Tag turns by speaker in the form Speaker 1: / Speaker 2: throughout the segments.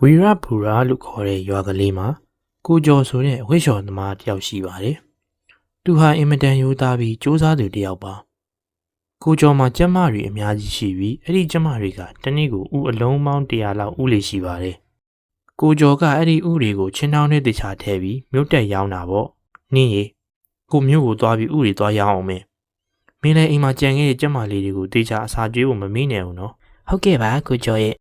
Speaker 1: ဝီရပူရာလို့ခေါ်တဲ့ရွာကလေးမှာကိုကျော်ဆိုတဲ့အဝိရှော်သမားတယောက်ရှိပါတယ်။သူဟာအင်မတန်ရိုးသားပြီးစူးစမ်းသူတယောက်ပါ။ကိုကျော်မှာကျမတွေအများကြီးရှိပြီးအဲ့ဒီကျမတွေကတနေ့ကိုဥအလုံးပေါင်း100လောက်ဥလေရှိပါတယ်။ကိုကျော်ကအဲ့ဒီဥတွေကိုချင်းတောင်းနဲ့တခြားထည့်ပြီးမြို့တက်ရောင်းတာပေါ့။နင်းရီကိုမြို့ကိုသွားပြီးဥတွေသွားရောင်းအောင်မယ်။မင်းလည်းအိမ်မှာကြံခဲ့တဲ့ကျမလေးတွေကိုတေချာအစာကျွေးဖို့မမေ့နဲ့ဘူးနော်။
Speaker 2: ဟုတ်ကဲ့ပါကိုကျော်ရဲ့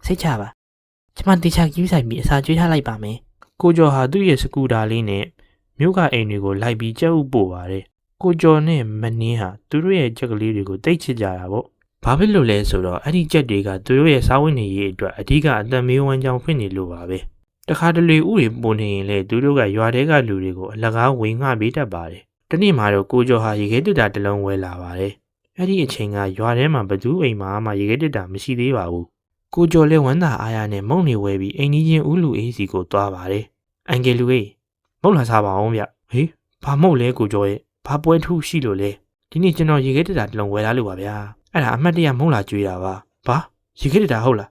Speaker 2: စိတ်ချပါကျမတေချာကျူးဆိုင်ပြီးအစာကျွေးထားလိုက်ပါမယ်
Speaker 1: ကိုကျော်ဟာသူ့ရဲ့စကူတာလေးနဲ့မြို့ကအိမ်တွေကိုလိုက်ပြီးကြက်ဥပို့ပါတယ်ကိုကျော်နဲ့မနှင်းဟာသူတို့ရဲ့ကြက်ကလေးတွေကိုတိတ်ချစ်ကြတာပေါ့ဘာဖြစ်လို့လဲဆိုတော့အဲ့ဒီကြက်တွေကသူတို့ရဲ့စားဝတ်နေရေးအတွက်အဓိကအသက်မေးဝမ်းကြောင်းဖြစ်နေလို့ပါပဲတခါတလေဥတွေပုံနေရင်လေသူတို့ကရွာထဲကလူတွေကိုအလကားဝင်ငှပေးတတ်ပါတယ်တနေ့မှာတော့ကိုကျော်ဟာရေခဲတက်တာတစ်လုံးဝဲလာပါတယ်အဲ့ဒီအချိန်ကရွာထဲမှာဘသူအိမ်မှာမှရေခဲတက်တာမရှိသေးပါဘူးကိုကျော်လည်းဝမ်းသာအားရနဲ့မုံနေဝဲပြီးအိမ်ကြီးချင်းဦးလူအေးစီကိုသွားပါတယ်အန်ကယ်လူအေးမုံလာစားပါအောင်ဗျဟေးဘာမုံလဲကိုကျော်ရဲ့ဘာပွဲထူးရှိလို့လဲဒီနေ့ကျွန်တော်ရေခဲတက်တာတစ်လုံးဝဲလာလို့ပါဗျာအဲ့ဒါအမှတ်တရမုံလာကြွေးတာပါဘာရေခဲတက်တာဟုတ်လာ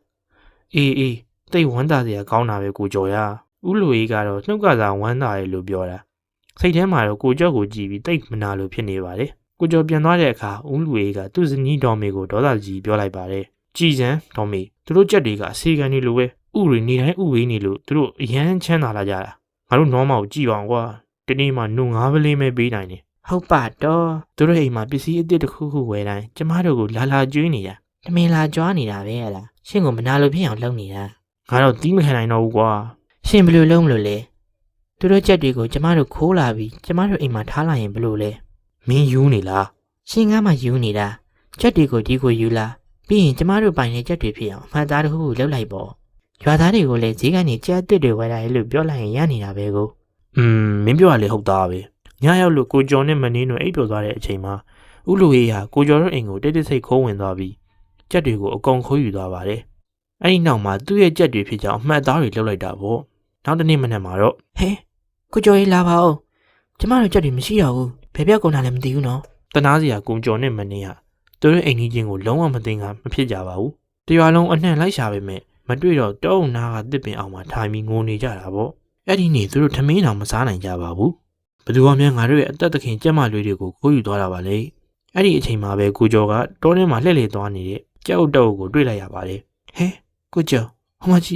Speaker 1: းအေးတိတ်ဝမ်းသာစရာကောင်းတာပဲကိုကျော်ရဦးလူအေးကတော့နှုတ်ကစားဝမ်းသာရလို့ပြောတာစိတ်ထဲမှာတော့ကိုကျော်ကိုကြည့်ပြီးတိတ်မနာလို့ဖြစ်နေပါတယ်ကိုကျော်ပြန်သွားတဲ့အခါဦးလူအေးကသူ့ဇနီးတော်မေကိုဒေါသကြီးပြောလိုက်ပါတယ်ကြည်စံတော်မေသူတို့ကြက်တွေကအစီကန်နေလို့ပဲဥတွေနေတိုင်းဥဝေးနေလို့သူတို့အရန်ချမ်းသာလာကြတာငါတို့နောမောက်ကြည့်ပါအောင်ကွာဒီနေ့မှနှုတ်ငါးပလင်းပဲပေးနိုင်တယ်
Speaker 2: ဟုတ်ပါတော့
Speaker 1: သူတို့အိမ်မှာပစ္စည်းအသစ်တစ်ခုခုဝယ်တိုင်းကျမတို့ကိုလာကျွေးနေတာတ
Speaker 2: မင်လာကြွားနေတာပဲဟလားရှင်ကိုမနာလို့ဖြစ်အောင်လုပ်နေတာင
Speaker 1: ါတော့တီးမခံနိုင်တော့ဘူးကွာ
Speaker 2: ရှင်ဘယ်လိုလုပ်မလို့လဲသူတို့ကြက်တွေကိုကျမတို့ခိုးလာပြီးကျမတို့အိမ်မှာထားလိုက်ရင်ဘယ်လိုလဲမ
Speaker 1: င်းယူနေလား
Speaker 2: ရှင်ကမှယူနေတာကြက်တွေကိုဒီကိုယူလာပြီးရင်ကျမတို့ပိုင်တဲ့ကြက်တွေဖြစ်အောင်အမှတ်သားတစ်ခုခုလုပ်လိုက်ပေါ့ရွာသားတွေကိုလည်းဈေးကနေကြက်အစ်စ်တွေဝယ်လာလို့ပြောလိုက်ရင်ရနေတာပဲကိုမ
Speaker 1: င်းပြောရလေဟုတ်သားပဲညရောက်လို့ကိုကျော်နဲ့မနှင်းတို့အိပ်ပျော်သွားတဲ့အချိန်မှာဥလူအေးဟာကိုကျော်တို့အိမ်ကိုတိတ်တိတ်ဆိတ်ခိုးဝင်သွားပြီးကြက်တွေကိုအကုန်ခိုးယူသွားပါတယ်အဲ့ဒီနောက်မှာသူ့ရဲ့ကြက်တွေဖြစ်ကြောင်းအမှတ်သားတွေလုပ်လိုက်တာပေါ့နောက်တစ်နေ့မနက်မှာတော့
Speaker 2: ဟဲကိုကျော်ရေးလာပါဦးကျမတို့ကြက်တွေမရှိတော့ဘူးဘယ်ပြောက်ကုန်တာလည်းမသိဘူးနော်တ
Speaker 1: နာစရာကိုကျော်နဲ့မနှင်းဟာသူတို့အိမ်ကြီးချင်းကိုလုံးဝမသိငါမဖြစ်ကြပါဘူးတရွာလုံးအနှံ့လိုက်ရှာပေမဲ့မတွေ့တော့တုံးနာကတစ်ပင်အောင်မှာထိုင်ပြီးငိုနေကြတာပေါ့အဲ့ဒီနေ့သူတို့ထမင်းအောင်မစားနိုင်ကြပါဘူးဘယ်သူမှငါတို့ရဲ့အသက်သခင်ကြက်မလွေးတွေကိုခိုးယူသွားတာပါလေအဲ့ဒီအချိန်မှာပဲကိုကျော်ကတောထဲမှာလှည့်လည်သွားနေတဲ့ကြက်အုပ်တုပ်ကိုတွေ့လိုက်ရပါတယ်ဟ
Speaker 2: ဲကိုကျော်ဟိုမကြီ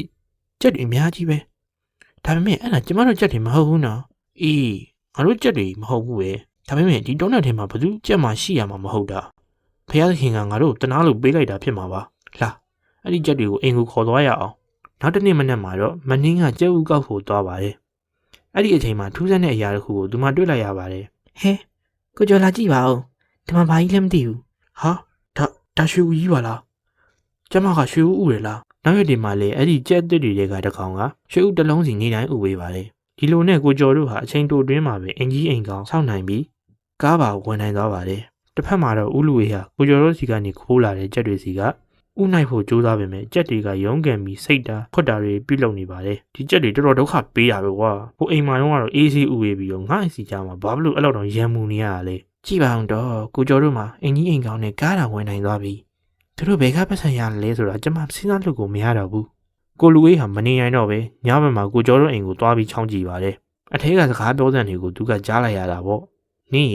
Speaker 2: းကြက်တွေအများကြီးပဲဒါပေမဲ့အဲ့ဒါကျမတို့ကြက်တွေမဟုတ်ဘူးနော်အ
Speaker 1: ေးငါတို့ကြက်တွေမဟုတ်ဘူးပဲဒါပေမဲ့ဒီတောနယ်ထဲမှာဘယ်သူကြက်မှရှိရမှာမဟုတ်တာဖះသခင်ကငါတို့တနာလို့ပေးလိုက်တာဖြစ်မှာပါလာအဲ့ဒီကြက်တွေကိုအိမ်ကိုခေါ်သွားရအောင်နောက်တစ်နေ့မနက်မှာတော့မနှင်းကကြက်ဥကောက်ဖို့သွားပါတယ်အဲ့ဒီအချိန်မှာထူးဆန်းတဲ့အရာတစ်ခုကိုသူမတွေ့လိုက်ရပါတယ်
Speaker 2: ဟဲကိုကျော်လာကြည့်ပါဦးဒီမှာဘာကြီးလဲမသိဘူး
Speaker 1: ဟာဒါရွှေဦးကြီးပါလားကျမကရွှေဦးဥရလားနောက်ရက်ဒီမှာလေအဲ့ဒီကြက်အစ်စ်တွေကတကောင်ကရွှေဦးတစ်လုံးစီနေတိုင်းဥဝေးပါတယ်ဒီလိုနဲ့ကိုကျော်တို့ဟာအချိန်တိုတွင်းမှာပဲအင်ကြီးအိမ်ကောင်စောင့်နိုင်ပြီးကားပါဝင်နိုင်သွားပါတယ်တစ်ဖက်မှာတော့ဦးလူဝေဟာကိုကျော်တို့စီကနေခိုးလာတဲ့ကြက်တွေစီကဥနိုင်ဖို့ကြိုးစားပေမဲ့ကြက်တွေကရုန်းကန်ပြီးစိတ်တာခွတ်တာတွေပြုတ်လုံနေပါတယ်ဒီကြက်တွေတော်တော်ဒုက္ခပေးတာပဲကွာဟိုအိမ်မှာတော့အေးစီဥဝေးပြီးတော့ငါ့အစီကြမှာဘာလို့အဲ့လောက်တော့ရံမှုနေရတာလဲ
Speaker 2: ကြည့်ပါအောင်တော့ကိုကျော်တို့မှာအင်ကြီးအိမ်ကောင်နဲ့ကားတာဝင်နိုင်သွားပြီသူတို့ဘယ်ကပတ်စံရလဲဆိုတာကျွန်မစဉ်းစားလို့ကိုမရတော့ဘူး
Speaker 1: ကိုလူအေးဟာမနေနိုင်တော့ပဲညဘက်မှာကိုကျော်တို့အိမ်ကိုသွားပြီးချောင်းကြည့်ပါတယ်အထဲကစကားပြောစံတွေကိုသူကကြားလိုက်ရတာပေါ့နင်း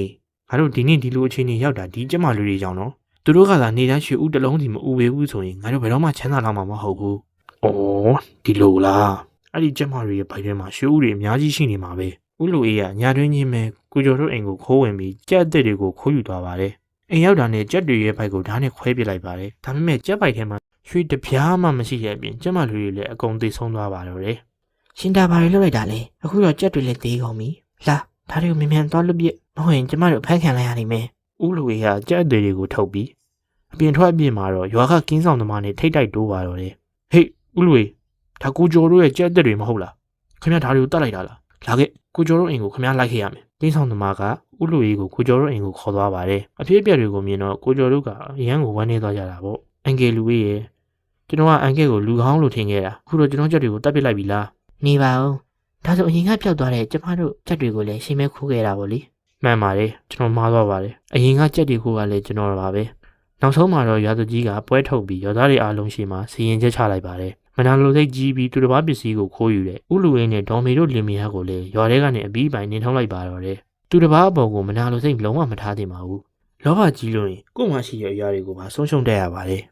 Speaker 1: ငါတို့ဒီနေ့ဒီလိုအခြေအနေရောက်တာဒီကျမလူတွေကြောင့်နော်သူတို့ကသာနေတိုင်းရွှေဦးတစ်လုံးစီမဥဝေးဘူးဆိုရင်ငါတို့ဘယ်တော့မှချမ်းသာတော့မှာမဟုတ်ဘူး။အော်ဒီလိုလား။အဲ့ဒီကျမတွေရဲ့ဘိုက်ထဲမှာရွှေဦးတွေအများကြီးရှိနေမှာပဲ။ဦးလူအေးကညာတွင်းချင်းပဲကိုကျော်တို့အိမ်ကိုခိုးဝင်ပြီးကြက်အစ်စ်တွေကိုခိုးယူသွားပါတယ်။အိမ်ရောက်တာနဲ့ကြက်တွေရဲ့ဘိုက်ကိုဓာတ်နဲ့ခွဲပစ်လိုက်ပါတယ်။ဒါပေမဲ့ကြက်ဘိုက်ထဲမှာရွှေတပြားမှမရှိတဲ့အပြင်ကျမလူတွေလည်းအကုန်သိဆုံးသွားပါတော့တယ်
Speaker 2: ။ရှင်တာဘာတွေလုပ်လိုက်တာလဲ။အခုတော့ကြက်တွေလည်းသေးကုန်ပြီ။လာဒါတွေကိုမြန်သွားလွတ်ပြစ်မဟုတ်ရင်ကျမတို့ဖမ်းခံလိုက်ရနိုင်မယ်
Speaker 1: ။ဦးလူအေးကကြက်အစ်စ်တွေကိုထုတ်ပြီးအပြင်ထွက်အပြင်မှာတော့ရွာကကင်းဆောင်သမားနဲ့ထိတ်တိုက်တိုးပါတော့တယ်ဟေးဦးလူဒါကိုကျော်တို့ရဲ့ကြက်အစ်စ်တွေမဟုတ်လားခင်ဗျားဒါတွေကိုတတ်လိုက်တာလားလာခဲ့ကိုကျော်တို့အိမ်ကိုခင်ဗျားလိုက်ခဲ့ရမယ်ကင်းဆောင်သမားကဦးလူကိုကိုကျော်တို့အိမ်ကိုခေါ်သွားပါတယ်အဖြစ်အပျက်တွေကိုမြင်တော့ကိုကျော်တို့ကအရန်ကိုဝမ်းနေသွားကြတာပေါ့အန်ကယ်လူရဲ့ကျွန်တော်ကအန်ကယ်ကိုလူကောင်းလို့ထင်ခဲ့တာအခုတော့ကျွန်တော်ကြက်တွေကိုတတ်ပစ်လိုက်ပြီလားန
Speaker 2: ေပါဦးဒါဆိုအရင်ကပျောက်သွားတဲ့ကျမတို့ကြက်တွေကိုလည်းရှင်းမဲခိုးခဲ့တာပေါ့လေမ
Speaker 1: ှန်ပါတယ်ကျွန်တော်မှားသွားပါတယ်အရင်ကကြက်တွေကိုကလည်းကျွန်တော်ပါပဲနောက်ဆုံးမှာတော့ရွာသူကြီးကပွဲထုတ်ပြီးရွာသားတွေအားလုံးရှိမှစီရင်ချက်ချလိုက်ပါတယ် မနာလိုစိတ်ကြီးပြီးသူတစ်ပါးပစ္စည်းကိုခိုးယူတယ်ဥလူအင်းနဲ့ဒေါ်မေတို့လင်မယားကိုလည်းရွာထဲကနေအပြီးပိုင်နင်းထောင်းလိုက်ပါတော့တယ်သူတစ်ပါးအပေါ်ကိုမနာလိုစိတ်လုံးဝမထားသင့်ပါဘူးလောဘကြီးလို့ရင်ကို့မရှိတဲ့အရာတွေကိုပါဆုံးရှုံးတတ်ရပါတယ်